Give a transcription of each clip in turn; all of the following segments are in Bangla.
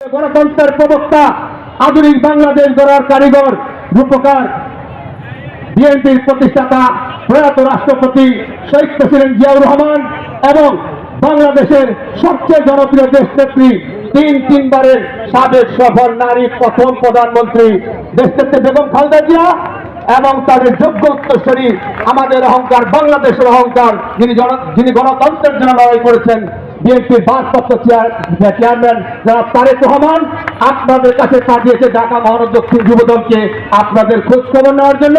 গণতন্ত্রের প্রবক্তা, আধুনিক বাংলাদেশ গড়ার কারিগর, রূপকার, বিএনপির প্রতিষ্ঠাতা প্রয়াত রাষ্ট্রপতি শহীদ প্রেসিডেন্ট জিয়াউর রহমান এবং বাংলাদেশের সবচেয়ে জনপ্রিয় দেশনেত্রী তিনবারের সাবেক সফল নারী প্রথম প্রধানমন্ত্রী দেশনেত্রী বেগম খালেদা জিয়া এবং তাদের যোগ্য উত্তরসূরি আমাদের অহংকার, বাংলাদেশের অহংকার, যিনি গণতন্ত্রের জন্য লড়াই করেছেন, বিএনপির ভারপ্রাপ্ত চেয়ারম্যান জনাব তারেক রহমান আপনাদের কাছে পাঠিয়েছে ঢাকা মহানগর দক্ষিণ যুবদলকে আপনাদের খোঁজ খবর নেওয়ার জন্য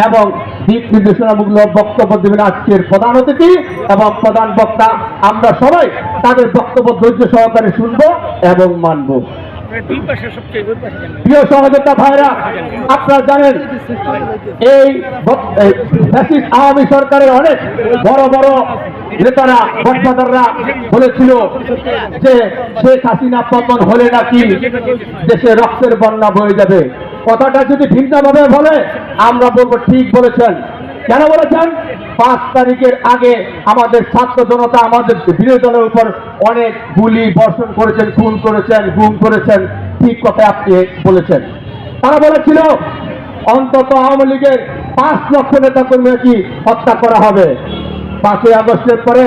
এবং দিক নির্দেশনামূলক বক্তব্য দেবেন আজকের প্রধান অতিথি এবং প্রধান বক্তা। আমরা সবাই তাদের বক্তব্য ধৈর্য সহকারে শুনবো এবং মানবো। প্রিয় সহযোদ্ধা ভাইরা, আপনারা জানেন এই আওয়ামী সরকারের অনেক বড় বড় নেতারা বক্তাদাররা বলেছিল যে শেখ হাসিনা পতন হলে নাকি দেশে রক্তের বন্যা বয়ে যাবে। কথাটা যদি ভিন্নভাবে বলে আমরা বলবো ঠিক বলেছেন। কেন বলেছেন? 5 তারিখের আগে আমাদের ছাত্র জনতা আমাদের বিরোধী দলের উপর অনেক গুলি বর্ষণ করেছেন, খুন করেছেন, গুম করেছেন। ঠিক কথা আপনি বলেছেন। তারা বলেছিল অন্তত আওয়ামী লীগের 5 লক্ষ নেতা কর্মীকে হত্যা করা হবে। 5ই আগস্টের পরে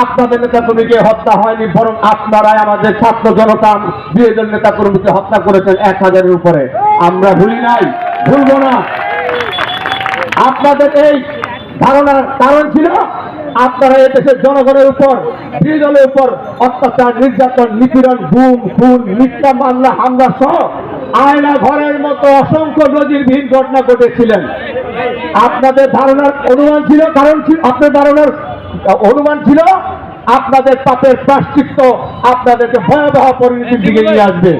আপনাদের নেতা কর্মীকে হত্যা হয়নি, বরং আপনারাই আমাদের ছাত্র জনতা বিরোধী দল নেতা কর্মীকে হত্যা করেছেন 1000-এর উপরে। আমরা ভুলি নাই, ভুলবো না। আপনাদের এই ধারণার কারণ ছিল আপনারা এই দেশের জনগণের উপর, বিরোধী দলের উপর অত্যাচার, নির্যাতন, নিপীড়ন, গুম, খুন, মিথ্যা মামলা, হামলা সহ আয়না ঘরের মতো অসংখ্য নজিরবিহীন ঘটনা ঘটেছিলেন। আপনাদের ধারণার অনুমান ছিল, কারণ আপনার ধারণার অনুমান ছিল আপনাদের পাপের প্রায়শ্চিত্ত আপনাদেরকে ভয়াবহ পরিণতির দিকে নিয়ে আসবে।